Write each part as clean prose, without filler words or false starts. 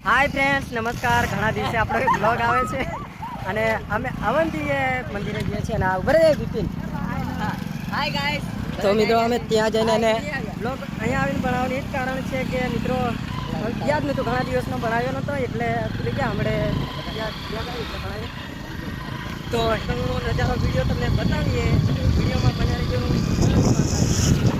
Hi friends नमस्कार घना दिवसे आपणो एक ब्लॉग आवे छे અને અમે અવંતીએ મંદિરે જઈએ છીએ અને ઉભરે વિપિન હાય ગાઈસ તો મિત્રો અમે ત્યાં જઈને અને બ્લોગ અહીંયા આવીને બનાવવાનું એક કારણ છે કે મિત્રો યાદ નહોતું ઘણા દિવસનો બનાવ્યો નહોતો એટલે ભૂલી ગયા હમણે યાદ આવી છે બનાવી તો એટલો નજારો વિડીયો તમને બતાવીએ વિડીયોમાં બનાવી દેવું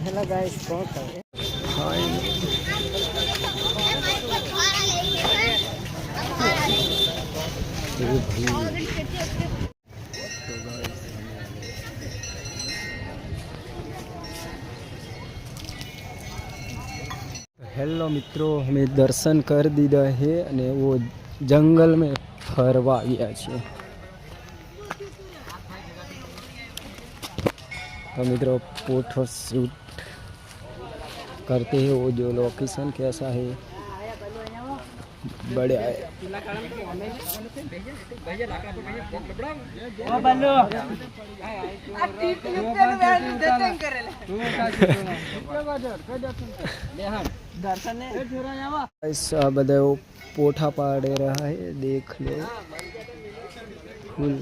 हेलो गाइस कौन करे हेलो मित्रों हमें दर्शन कर दीदा है અને वो जंगल में फरवा गया है। तो मित्रों फोटो शूट करते हैं वो जो लोकेशन कैसा है बड़े आए ऐसा बदे वो पोठा पाड़े रहा है देख लो फुल